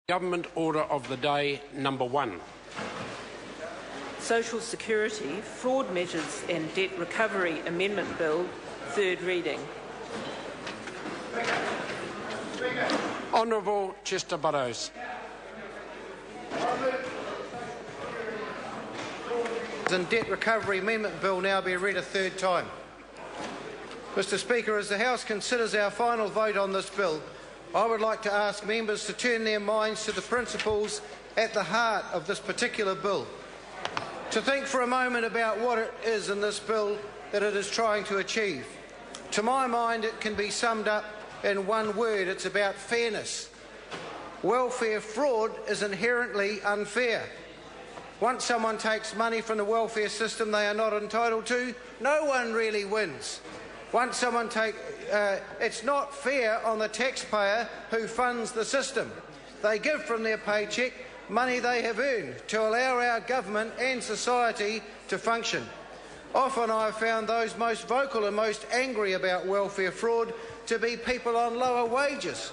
Government Order of the Day number 1. Social Security Fraud Measures and Debt Recovery Amendment Bill, third reading. Honourable Chester Burrows. And Debt Recovery Amendment Bill now be read a third time. Mr Speaker, as the House considers our final vote on this bill, I would like to ask members to turn their minds to the principles at the heart of this particular bill, to think for a moment about what it is in this bill that it is trying to achieve. To my mind, it can be summed up in one word: it's about fairness. Welfare fraud is inherently unfair. Once someone takes money from the welfare system they are not entitled to, no one really wins. Once someone it's not fair on the taxpayer who funds the system. They give from their paycheck money they have earned to allow our government and society to function. Often I have found those most vocal and most angry about welfare fraud to be people on lower wages,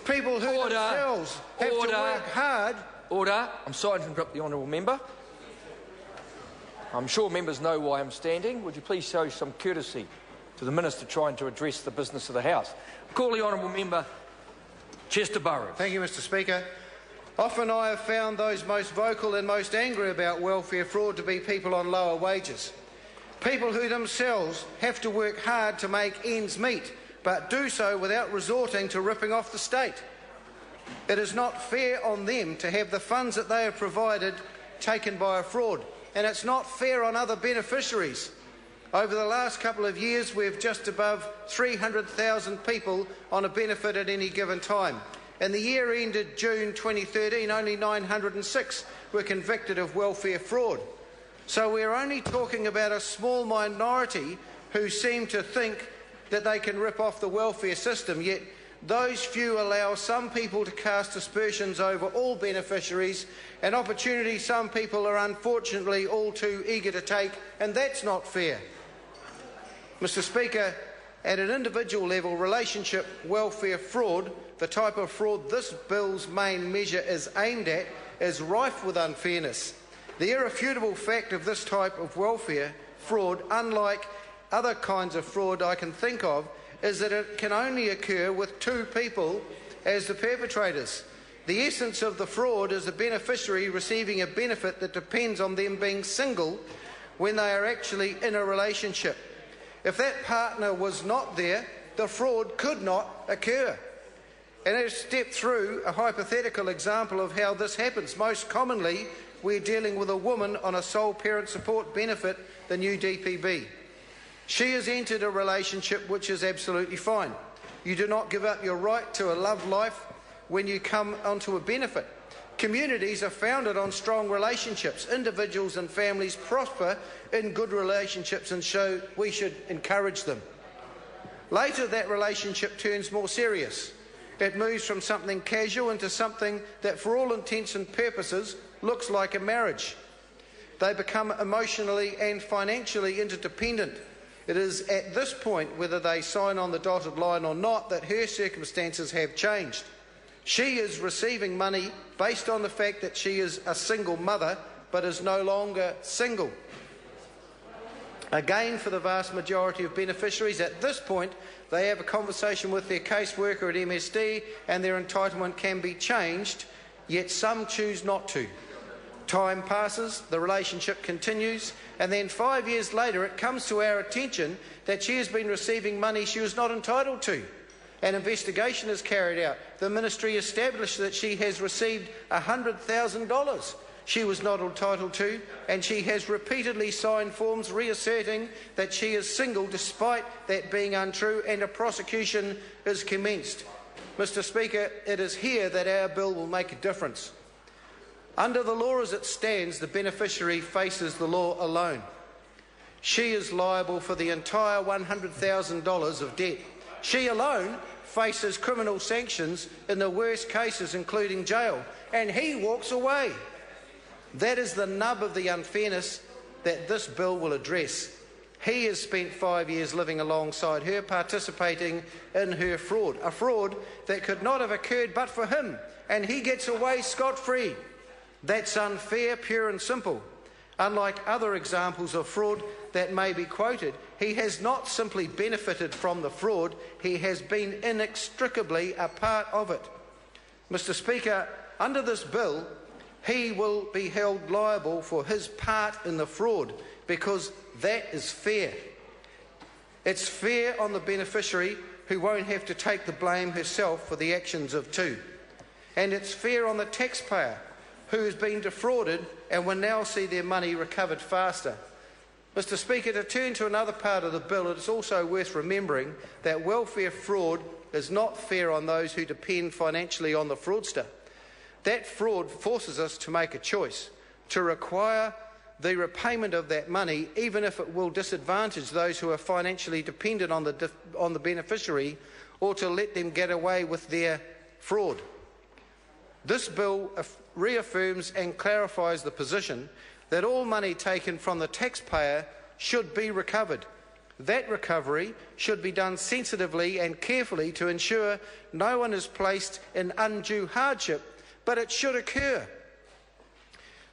people who themselves have to work hard. Order. I'm sorry to interrupt the honourable member. I'm sure members know why I'm standing. Would you please show some courtesy to the Minister trying to address the business of the House? Call the honourable member Chester Burrows. Thank you, Mr Speaker. Often I have found those most vocal and most angry about welfare fraud to be people on lower wages, people who themselves have to work hard to make ends meet, but do so without resorting to ripping off the state. It is not fair on them to have the funds that they have provided taken by a fraud, and it's not fair on other beneficiaries. Over the last couple of years, we have just above 300,000 people on a benefit at any given time. In the year ended June 2013, only 906 were convicted of welfare fraud. So we're only talking about a small minority who seem to think that they can rip off the welfare system, yet those few allow some people to cast aspersions over all beneficiaries, an opportunity some people are unfortunately all too eager to take, and that's not fair. Mr Speaker, at an individual level, relationship welfare fraud, the type of fraud this bill's main measure is aimed at, is rife with unfairness. The irrefutable fact of this type of welfare fraud, unlike other kinds of fraud I can think of, is that it can only occur with two people as the perpetrators. The essence of the fraud is a beneficiary receiving a benefit that depends on them being single when they are actually in a relationship. If that partner was not there, the fraud could not occur. And let's step through a hypothetical example of how this happens. Most commonly, we're dealing with a woman on a sole parent support benefit, the new DPB. She has entered a relationship which is absolutely fine. You do not give up your right to a love life when you come onto a benefit. Communities are founded on strong relationships. Individuals and families prosper in good relationships, and so we should encourage them. Later, that relationship turns more serious. It moves from something casual into something that, for all intents and purposes, looks like a marriage. They become emotionally and financially interdependent. It is at this point, whether they sign on the dotted line or not, that her circumstances have changed. She is receiving money based on the fact that she is a single mother, but is no longer single. Again, for the vast majority of beneficiaries, at this point, they have a conversation with their caseworker at MSD and their entitlement can be changed, yet some choose not to. Time passes, the relationship continues, and then 5 years later it comes to our attention that she has been receiving money she was not entitled to. An investigation is carried out. The ministry established that she has received $100,000 she was not entitled to, and she has repeatedly signed forms reasserting that she is single despite that being untrue, and a prosecution is commenced. Mr Speaker, it is here that our bill will make a difference. Under the law as it stands, the beneficiary faces the law alone. She is liable for the entire $100,000 of debt. She alone faces criminal sanctions in the worst cases, including jail, and he walks away. That is the nub of the unfairness that this bill will address. He has spent 5 years living alongside her, participating in her fraud, a fraud that could not have occurred but for him, and he gets away scot-free. That's unfair, pure and simple. Unlike other examples of fraud that may be quoted, he has not simply benefited from the fraud, he has been inextricably a part of it. Mr. Speaker, under this bill, he will be held liable for his part in the fraud because that is fair. It's fair on the beneficiary who won't have to take the blame herself for the actions of two. And it's fair on the taxpayer who has been defrauded and will now see their money recovered faster. Mr. Speaker, to turn to another part of the bill, it is also worth remembering that welfare fraud is not fair on those who depend financially on the fraudster. That fraud forces us to make a choice, to require the repayment of that money, even if it will disadvantage those who are financially dependent on the beneficiary, or to let them get away with their fraud. This bill reaffirms and clarifies the position that all money taken from the taxpayer should be recovered. That recovery should be done sensitively and carefully to ensure no one is placed in undue hardship, but it should occur.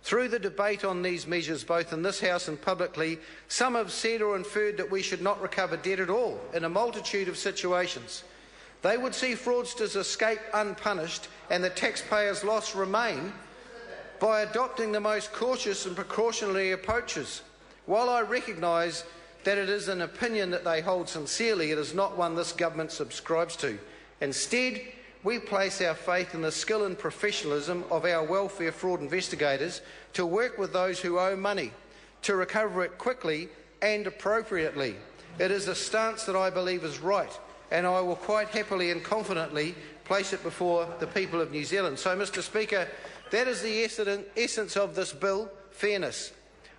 Through the debate on these measures, both in this House and publicly, some have said or inferred that we should not recover debt at all in a multitude of situations. They would see fraudsters escape unpunished and the taxpayer's loss remain by adopting the most cautious and precautionary approaches. While I recognise that it is an opinion that they hold sincerely, it is not one this government subscribes to. Instead, we place our faith in the skill and professionalism of our welfare fraud investigators to work with those who owe money, to recover it quickly and appropriately. It is a stance that I believe is right, and I will quite happily and confidently place it before the people of New Zealand. So, Mr. Speaker, that is the essence of this bill, fairness.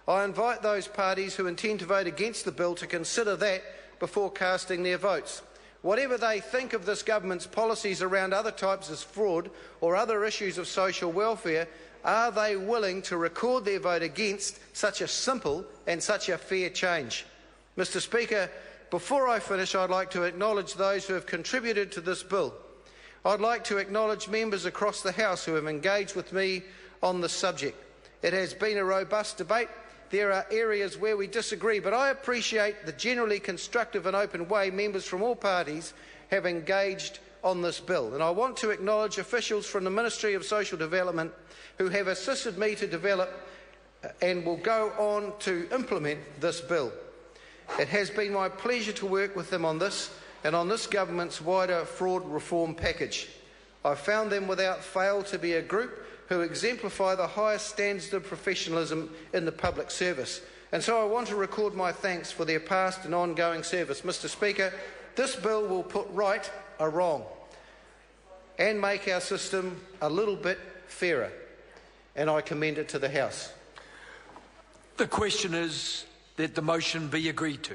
I invite those parties who intend to vote against the bill to consider that before casting their votes. Whatever they think of this government's policies around other types of fraud or other issues of social welfare, are they willing to record their vote against such a simple and such a fair change? Mr. Speaker, before I finish, I'd like to acknowledge those who have contributed to this bill. I'd like to acknowledge members across the House who have engaged with me on this subject. It has been a robust debate. There are areas where we disagree, but I appreciate the generally constructive and open way members from all parties have engaged on this bill. And I want to acknowledge officials from the Ministry of Social Development who have assisted me to develop and will go on to implement this bill. It has been my pleasure to work with them on this and on this government's wider fraud reform package. I've found them without fail to be a group who exemplify the highest standards of professionalism in the public service. And so I want to record my thanks for their past and ongoing service. Mr. Speaker, this bill will put right a wrong and make our system a little bit fairer, and I commend it to the House. The question is that the motion be agreed to.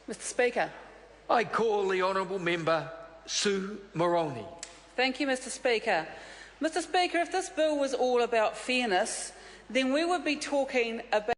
Mr. Speaker. I call the honourable member Sue Moroni. Thank you, Mr. Speaker. Mr. Speaker, if this bill was all about fairness, then we would be talking about